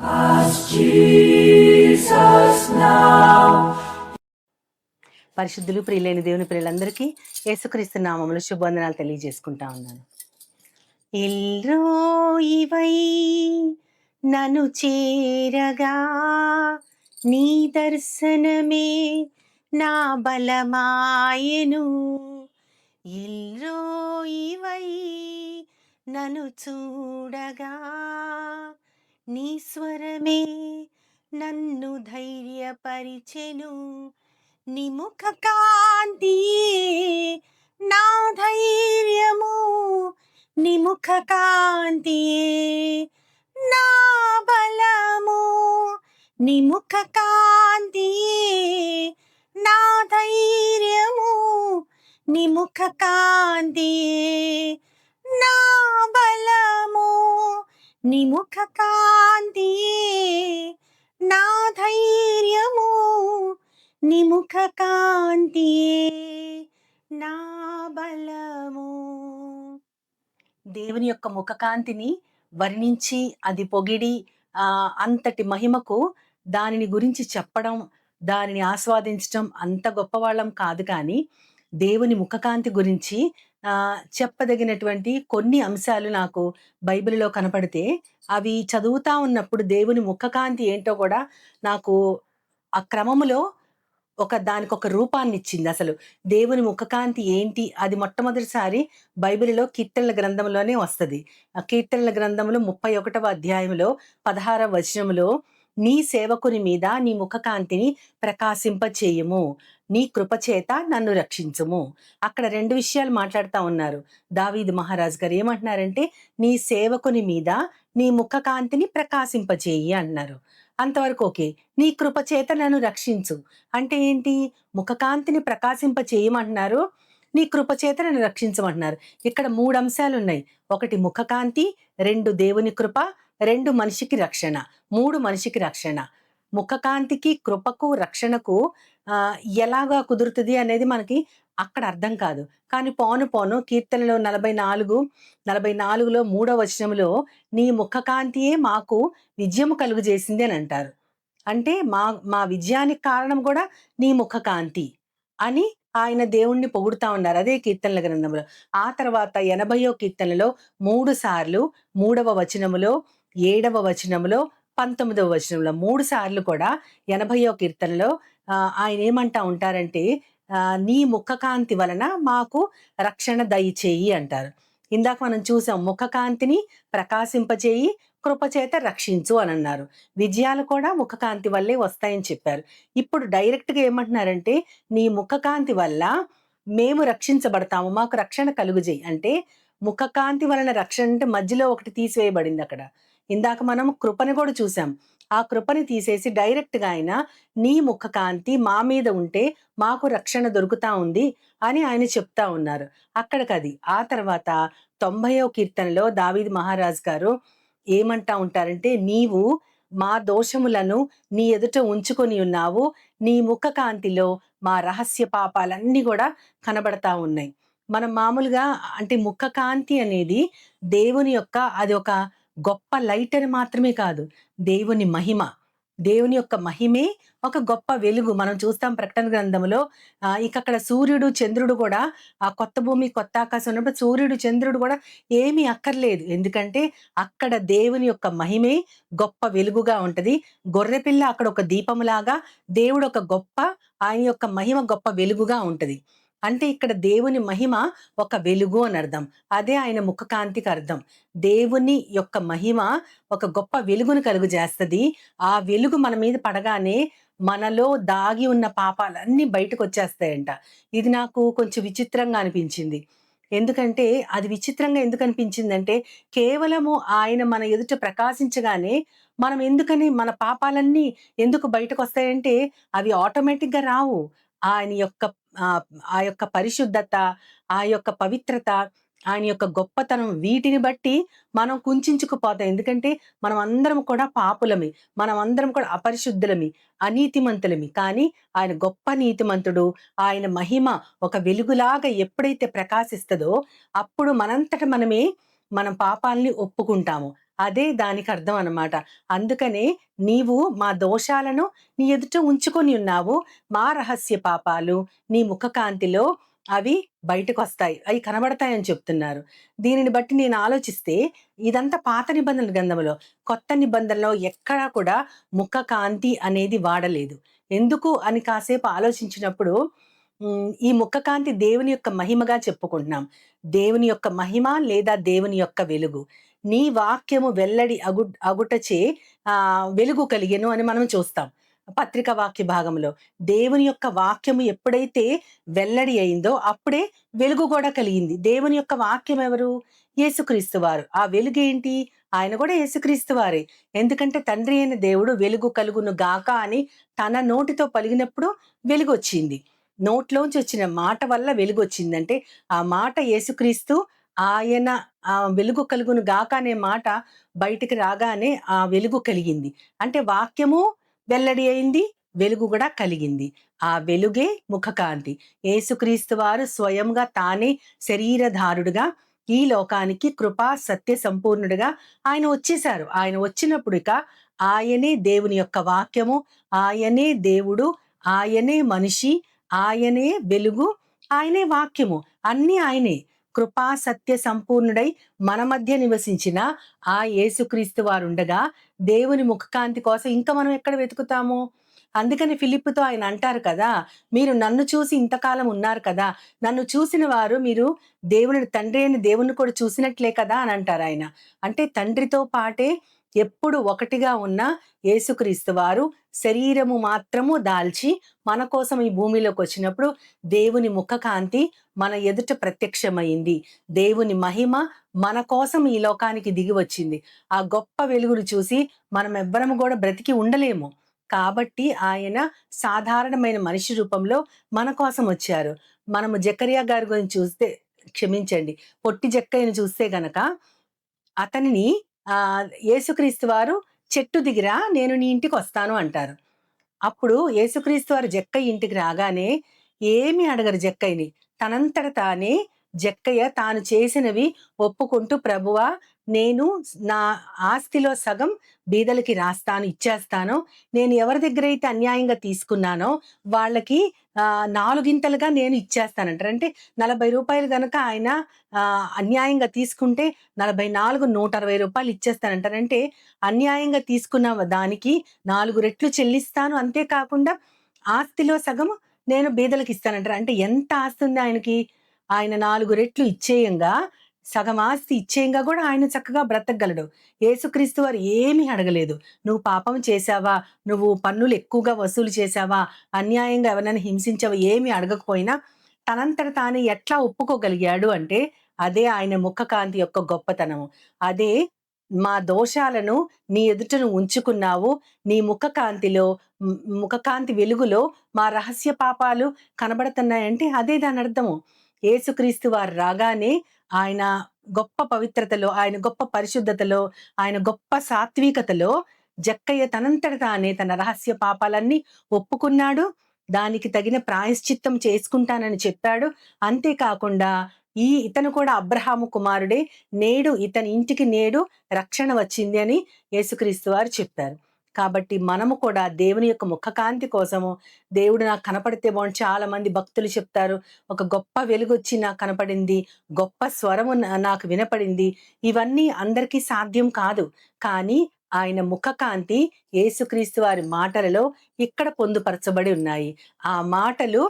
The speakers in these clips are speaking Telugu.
Ask Jesus now. పరిశుద్ధులు ప్రియులైన దేవుని పిల్లలందరికీ యేసుక్రీస్తు నామములో శుభవందనాలు తెలియజేసుకుంటా ఉన్నాను. ఇల్రోయివై నన్ను చేరగా నీ దర్శనమే నా బలమాయెను. ఇల్రోయివై నన్ను చూడగా నీ స్వరమే నన్ను ధైర్యపరిచెను. నీ ముఖ కాంతియే నా ధైర్యము, నీ ముఖ కాంతియే నా బలము, నీ ముఖ కాంతియే నా ధైర్యము, నీ ముఖ కాంతియే నా బలము, నీ ముఖ కాంతియే నా ధైర్యము, నీ ముఖ కాంతియే నా బలము. దేవుని యొక్క ముఖ కాంతిని వర్ణించి అది పొగిడి అంతటి మహిమకు దానిని గురించి చెప్పడం, దానిని ఆస్వాదించడం అంత గొప్పవాళ్ళం కాదు. కానీ దేవుని ముఖకాంతి గురించి చెప్పదగినటువంటి కొన్ని అంశాలు నాకు బైబిల్లో కనపడితే అవి చదువుతా ఉన్నప్పుడు దేవుని ముఖకాంతి ఏంటో కూడా నాకు ఆ క్రమములో దానికి ఒక రూపాన్ని ఇచ్చింది. అసలు దేవుని ముఖకాంతి ఏంటి అది మొట్టమొదటిసారి బైబిల్లో కీర్తనల గ్రంథంలోనే వస్తుంది. ఆ కీర్తనల గ్రంథంలో 31వ అధ్యాయంలో 16వ వచనంలో నీ సేవకుని మీద నీ ముఖకాంతిని ప్రకాశింపచేయము, నీ కృపచేత నన్ను రక్షించుము. అక్కడ రెండు విషయాలు మాట్లాడుతూ ఉన్నారు. దావీదు మహారాజు గారు ఏమంటున్నారంటే నీ సేవకుని మీద నీ ముఖకాంతిని ప్రకాశింపచేయి అన్నారు. అంతవరకు ఓకే. నీ కృపచేత నన్ను రక్షించు అంటే ఏంటి? ముఖకాంతిని ప్రకాశింప చేయమంటున్నారు, నీ కృపచేత నన్ను రక్షించమంటున్నారు. ఇక్కడ 3 అంశాలు ఉన్నాయి. 1 ముఖకాంతి, 2 దేవుని కృప, 2 మనిషికి రక్షణ, 3 మనిషికి రక్షణ. ముఖకాంతికి, కృపకు, రక్షణకు ఎలాగా కుదురుతుంది అనేది మనకి అక్కడ అర్థం కాదు. కానీ పోను పోను కీర్తనలో 44లో 3వ వచనంలో నీ ముఖకాంతియే మాకు విజయము కలుగజేసింది అని అంటారు. అంటే మా విజయానికి కారణం కూడా నీ ముఖకాంతి అని ఆయన దేవుణ్ణి పొగుడుతా ఉన్నారు అదే కీర్తనల గ్రంథంలో. ఆ తర్వాత 80వ కీర్తనలో 3 సార్లు 3వ వచనములో, 7వ వచనములో, 19వ వచనంలో 3 సార్లు కూడా 80వ కీర్తనలో ఆయన ఏమంటా ఉంటారంటే నీ ముఖకాంతి వలన మాకు రక్షణ దయచేయి అంటారు. ఇందాక మనం చూసాం ముఖకాంతిని ప్రకాశింపచేయి, కృపచేత రక్షించు అని అన్నారు. విజయాలు కూడా ముఖకాంతి వల్లే వస్తాయని చెప్పారు. ఇప్పుడు డైరెక్ట్గా ఏమంటున్నారంటే నీ ముఖకాంతి వల్ల మేము రక్షించబడతాము, మాకు రక్షణ కలుగుజేయి. అంటే ముఖకాంతి వలన రక్షణ అంటే మధ్యలో ఒకటి తీసివేయబడింది అక్కడ. ఇందాక మనం కృపని కూడా చూసాం. ఆ కృపని తీసేసి డైరెక్ట్గా ఆయన నీ ముఖకాంతి మా మీద ఉంటే మాకు రక్షణ దొరుకుతా ఉంది అని ఆయన చెప్తా ఉన్నారు. అక్కడికది. ఆ తర్వాత 90వ కీర్తనలో దావీదు మహారాజు గారు ఏమంటా ఉంటారంటే నీవు మా దోషములను నీ ఎదుట ఉంచుకొని ఉన్నావు, నీ ముఖకాంతిలో మా రహస్య పాపాలన్నీ కూడా కనబడతా ఉన్నాయి. మనం మామూలుగా అంటే ముఖకాంతి అనేది దేవుని యొక్క అది ఒక గొప్ప లైట్ అని మాత్రమే కాదు, దేవుని మహిమ. దేవుని యొక్క మహిమే ఒక గొప్ప వెలుగు. మనం చూస్తాం ప్రకటన గ్రంథంలో అక్కడ సూర్యుడు చంద్రుడు కూడా ఆ కొత్త భూమి కొత్త ఆకాశం ఉన్నప్పుడు సూర్యుడు చంద్రుడు కూడా ఏమీ అక్కర్లేదు. ఎందుకంటే అక్కడ దేవుని యొక్క మహిమే గొప్ప వెలుగుగా ఉంటది. గొర్రెపిల్ల అక్కడ ఒక దీపములాగా, దేవుడు ఒక గొప్ప ఆయన యొక్క మహిమ గొప్ప వెలుగుగా ఉంటది. అంటే ఇక్కడ దేవుని మహిమ ఒక వెలుగు అని అర్థం. అదే ఆయన ముఖకాంతికి అర్థం. దేవుని యొక్క మహిమ ఒక గొప్ప వెలుగును కలుగు చేస్తది. ఆ వెలుగు మన మీద పడగానే మనలో దాగి ఉన్న పాపాలన్నీ బయటకు వచ్చేస్తాయంట. ఇది నాకు కొంచెం విచిత్రంగా అనిపించింది. ఎందుకంటే అది విచిత్రంగా ఎందుకు అనిపించిందంటే కేవలము ఆయన మన ఎదుట ప్రకాశించగానే మనం ఎందుకని మన పాపాలన్నీ ఎందుకు బయటకు వస్తాయంటే అవి ఆటోమేటిక్గా రావు. ఆయన యొక్క ఆ యొక్క పరిశుద్ధత, ఆ యొక్క పవిత్రత, ఆయన యొక్క గొప్పతనం వీటిని బట్టి మనం కుంచుకుపోతాం. ఎందుకంటే మనం అందరం కూడా పాపులమి, మనం అందరం కూడా అపరిశుద్ధులమి, అనీతిమంతులమి. కానీ ఆయన గొప్ప నీతిమంతుడు. ఆయన మహిమ ఒక వెలుగులాగా ఎప్పుడైతే ప్రకాశిస్తుందో అప్పుడు మనంతట మనమే మనం పాపాలని ఒప్పుకుంటాము. అదే దానికి అర్థం అన్నమాట. అందుకనే నీవు మా దోషాలను నీ ఎదుట ఉంచుకొని ఉన్నావు. మా రహస్య పాపాలు నీ ముఖకాంతిలో అవి బయటకొస్తాయి. అయి కనబడతాయని చెప్తున్నారు. దీనిని బట్టి నేను ఆలోచిస్తే ఇదంతా పాత నిబంధన గ్రంథంలో. కొత్త నిబంధనలో ఎక్కడా కూడా ముఖకాంతి అనేది వాడలేదు. ఎందుకు అని కాసేపు ఆలోచించినప్పుడు ఈ ముఖకాంతి దేవుని యొక్క మహిమగా చెప్పుకుంటున్నాం. దేవుని యొక్క మహిమ లేదా దేవుని యొక్క వెలుగు. నీ వాక్యము వెల్లడి అగుటచే వెలుగు కలిగెను అని మనం చూస్తాం. పత్రిక వాక్య భాగంలో. దేవుని యొక్క వాక్యము ఎప్పుడైతే వెల్లడి అయిందో అప్పుడే వెలుగు గూడా కలిగింది. దేవుని యొక్క వాక్యం ఎవరు? యేసుక్రీస్తు వారు. ఆ వెలుగేంటి? ఆయన గూడా యేసుక్రీస్తు వారే. ఎందుకంటే తండ్రి అయిన దేవుడు వెలుగు కలుగును గాక అని తన నోటితో పలికినప్పుడు వెలుగొచ్చింది. నోట్లోంచి వచ్చిన మాట వల్ల వెలుగొచ్చిందంటే, ఆ మాట యేసుక్రీస్తు ఆయన వెలుగు కలుగును గాక అనే మాట బయటికి రాగానే ఆ వెలుగు కలిగింది. అంటే వాక్యము వెల్లడి అయింది. వెలుగు గూడా కలిగింది. ఆ వెలుగే ముఖకాంతి. యేసుక్రీస్తు వారు స్వయంగా తానే శరీరధారుడుగా ఈ లోకానికి కృపా సత్య సంపూర్ణుడుగా ఆయన వచ్చేసారు. ఆయన వచ్చినప్పుడు ఇక ఆయనే దేవుని యొక్క వాక్యము, ఆయనే దేవుడు, ఆయనే మనిషి, ఆయనే వెలుగు, ఆయనే వాక్యము. అన్నీ ఆయనే. కృపా సత్య సంపూర్ణుడై మన మధ్య నివసించిన ఆ యేసుక్రీస్తు వారుండగా దేవుని ముఖకాంతి కోసం ఇంకా మనం ఎక్కడ వెతుకుతాము? అందుకని ఫిలిప్పుతో ఆయన అంటారు కదా! మీరు నన్ను చూసి ఇంతకాలం ఉన్నారు కదా! నన్ను చూసిన వారు మీరు తండ్రి అయిన దేవుడిని కూడా చూసినట్లే కదా అని అంటారాయన. అంటే తండ్రితో పాటే ఎప్పుడు ఒకటిగా ఉన్న యేసుక్రీస్తు వారు శరీరము మాత్రము దాల్చి మన కోసం ఈ భూమిలోకొచ్చినప్పుడు దేవుని ముఖకాంతి మన ఎదుట ప్రత్యక్షమైంది. దేవుని మహిమ మన కోసం ఈ లోకానికి దిగి వచ్చింది. ఆ గొప్ప వెలుగును చూసి మనమెవ్వరము గూడా బ్రతికి ఉండలేము. కాబట్టి ఆయన సాధారణమైన మనిషి రూపంలో మన కోసం వచ్చారు. మనము జకర్యా గారి గురించి చూస్తే క్షమించండి. పొట్టి జక్కయ్యని చూస్తే గనక అతనిని యేసుక్రీస్తు వారు "చెట్టు దిగిరా నేను నీ ఇంటికొస్తాను" అంటారు. అప్పుడు యేసుక్రీస్తు వారు జక్కయ్య ఇంటికి రాగానే ఏమీ అడగరు జక్కయ్యని. తనంతట తానే జక్కయ్య తాను చేసినవి ఒప్పుకుంటూ ప్రభువా నేను నా ఆస్తిలో సగం బీదలకి రాస్తాను, ఇచ్చేస్తాను. నేను ఎవరి దగ్గరైతే అన్యాయంగా తీసుకున్నానో వాళ్ళకి నాలుగింతలుగా నేను ఇచ్చేస్తానంటారు. అంటే రూ. 40 గనక ఆయన అన్యాయంగా తీసుకుంటే 44 రూ. 160 ఇచ్చేస్తానంటారు. అంటే అన్యాయంగా తీసుకున్న దానికి 4 రెట్లు చెల్లిస్తాను. అంతే కాకుండా ఆస్తిలో సగం నేను బీదలకి ఇస్తానంటారు. అంటే ఎంత ఆస్తి ఉంది ఆయనకి? ఆయన 4 రెట్లు ఇచ్చేయంగా, సగం ఆస్తి ఇచ్చేయంగా గూడా ఆయన చక్కగా బ్రతకగలడు. యేసుక్రీస్తు వారు ఏమీ అడగలేదు. నువ్వు పాపం చేశావా? నువ్వు పన్నులు ఎక్కువగా వసూలు చేశావా? అన్యాయంగా ఎవరినైనా హింసించావా? ఏమీ అడగకపోయినా తనంతట తానే ఎట్లా ఒప్పుకోగలిగాడు అంటే, అదే ఆయన ముఖకాంతి యొక్క గొప్పతనము. అదే మా దోషాలను నీ ఎదుట నువ్వు ఉంచుకున్నావు. నీ ముఖకాంతి వెలుగులో మా రహస్య పాపాలు కనబడుతున్నాయంటే అదే దానర్థము. యేసుక్రీస్తు వారు రాగానే ఆయన గొప్ప పవిత్రతలో, ఆయన గొప్ప పరిశుద్ధతలో, ఆయన గొప్ప సాత్వికతలో జక్కయ్య తనంతట తానే తన రహస్య పాపాలన్నీ ఒప్పుకున్నాడు. దానికి తగిన ప్రాయశ్చిత్తం చేసుకుంటానని చెప్పాడు. అంతే కాకుండా ఇతను కూడా అబ్రహాము కుమారుడే. నేడు రక్షణ వచ్చింది అని యేసుక్రీస్తు వారు చెప్పారు. కాబట్టి మనము కూడా దేవుని యొక్క ముఖకాంతి కోసము దేవుడు నాకు కనపడితే బావుండు. చాలా మంది భక్తులు చెప్తారు. ఒక గొప్ప వెలుగొచ్చి నాకు కనపడింది. గొప్ప స్వరము నాకు వినపడింది. ఇవన్నీ అందరికీ సాధ్యం కాదు. కానీ ఆయన ముఖకాంతి యేసుక్రీస్తు వారి మాటలలో ఇక్కడ పొందుపరచబడి ఉన్నాయి. ఆ మాటలు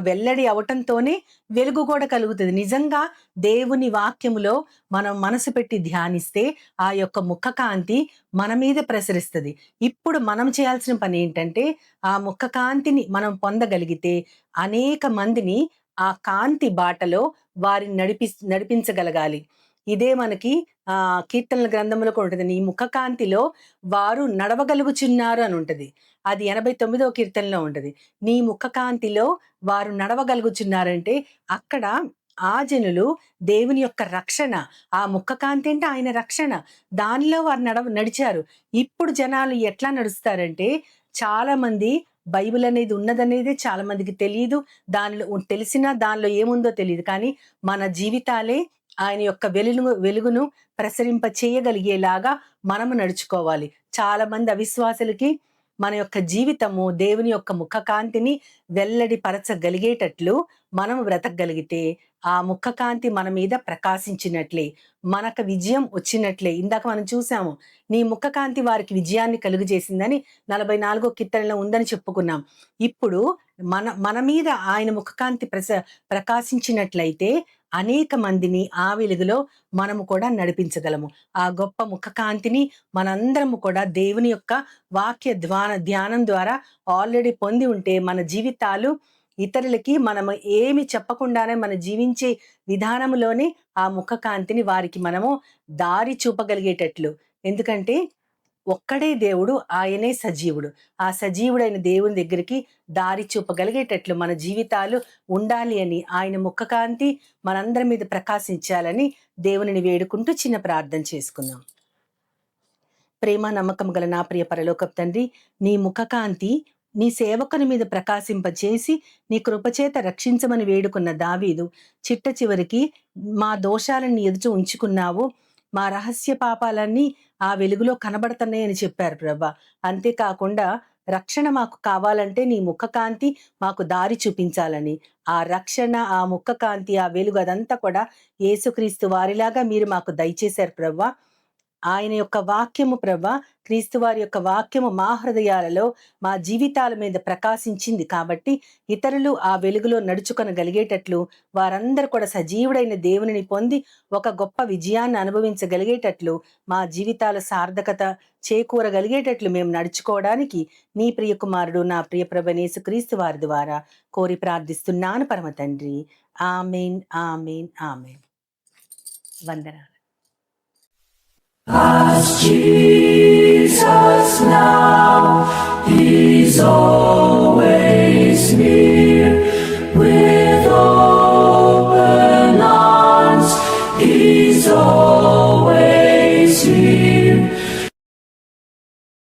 వెల్లడి అవ్వటంతోనే వెలుగు కూడా కలుగుతది. నిజంగా దేవుని వాక్యములో మనం మనసు పెట్టి ధ్యానిస్తే ఆ యొక్క ముఖకాంతి మన మీద ప్రసరిస్తది. ఇప్పుడు మనం చేయాల్సిన పనేంటంటే, ఆ ముఖకాంతిని మనం పొందగలిగితే అనేక మందిని ఆ కాంతి బాటలో వారిని నడిపించగలగాలి. ఇదే మనకి కీర్తనల గ్రంథంలో కూడా ఉంటది. నీ ముఖకాంతిలో వారు నడవగలుగుచున్నారు అని ఉంటది. అది 89వ కీర్తనలో ఉంటది. నీ ముఖకాంతిలో వారు నడవగలుగుచున్నారంటే అక్కడ ఆ జనులు దేవుని యొక్క రక్షణ, ఆ ముఖకాంతి అంటే ఆయన రక్షణ. దానిలో వారు నడిచారు. ఇప్పుడు జనాలు ఎట్లా నడుస్తారంటే చాలా మంది బైబిల్ అనేది ఉన్నదనేదే చాలా మందికి తెలీదు. తెలిసినా దానిలో ఏముందో తెలీదు. కానీ మన జీవితాలే ఆయన యొక్క వెలుగును ప్రసరింప చేయగలిగేలాగా మనము నడుచుకోవాలి. చాలా మంది అవిశ్వాసులకి మన యొక్క జీవితము దేవుని యొక్క ముఖకాంతిని వెల్లడి పరచగలిగేటట్లు మనం బ్రతకగలిగితే ఆ ముఖకాంతి మన మీద ప్రకాశించినట్లే, మనకు విజయం వచ్చినట్లే. ఇందాక మనం చూసాము, నీ ముఖకాంతి వారికి విజయాన్ని కలుగజేసిందని 44వ కీర్తనలో ఉందని చెప్పుకున్నాం. ఇప్పుడు మన మీద ఆయన ముఖకాంతి ప్రకాశించినట్లయితే అనేక మందిని ఆ వెలుగులో మనము కూడా నడిపించగలము. ఆ గొప్ప ముఖకాంతిని మనందరము కూడా దేవుని యొక్క వాక్య ధ్యానం ద్వారా ఆల్రెడీ పొంది ఉంటే మన జీవితాలు ఇతరులకి మనము ఏమి చెప్పకుండానే మన జీవించే విధానంలోనే ఆ ముఖకాంతిని వారికి మనము దారి చూపగలిగేటట్లు. ఎందుకంటే ఒక్కడే దేవుడు, ఆయనే సజీవుడు. ఆ సజీవుడైన దేవుని దగ్గరికి దారి చూపగలిగేటట్లు మన జీవితాలు ఉండాలి అని, ఆయన ముఖకాంతి మనందరి మీద ప్రకాశించాలని దేవునిని వేడుకుంటూ చిన్న ప్రార్థన చేసుకుందాం. ప్రేమ నమ్మకం గల నా ప్రియ పరలోకపు తండ్రి, నీ ముఖకాంతి నీ సేవకుని మీద ప్రకాశింపచేసి నీ కృపచేత రక్షించమని వేడుకున్న దావీదు చిట్ట చివరికి మా దోషాలను నీ ఎదుట ఉంచుకున్నావు, మా రహస్య పాపాలన్నీ ఆ వెలుగులో కనబడుతున్నాయని చెప్పారు ప్రభా. అంతేకాకుండా రక్షణ మాకు కావాలంటే నీ ముఖకాంతి మాకు దారి చూపించాలని, ఆ రక్షణ, ఆ ముఖకాంతి, ఆ వెలుగు అదంతా కూడా యేసుక్రీస్తు వారిలాగా మీరు మాకు దయచేశారు ప్రభా. ఆయన యొక్క వాక్యము ప్రభా, క్రీస్తు వారి యొక్క వాక్యము మా హృదయాలలో, మా జీవితాల మీద ప్రకాశించింది కాబట్టి ఇతరులు ఆ వెలుగులో నడుచుకొనగలిగేటట్లు, వారందరూ కూడా సజీవుడైన దేవునిని పొంది ఒక గొప్ప విజయాన్ని అనుభవించగలిగేటట్లు, మా జీవితాల సార్థకత చేకూరగలిగేటట్లు మేము నడుచుకోవడానికి నీ ప్రియ కుమారుడు, నా ప్రియ ప్రభు యేసుక్రీస్తు వారి ద్వారా కోరి ప్రార్థిస్తున్నాను పరమ తండ్రి. ఆమేన్, ఆమేన్, ఆమేన్. వందనాలు. As Jesus now, He's always near.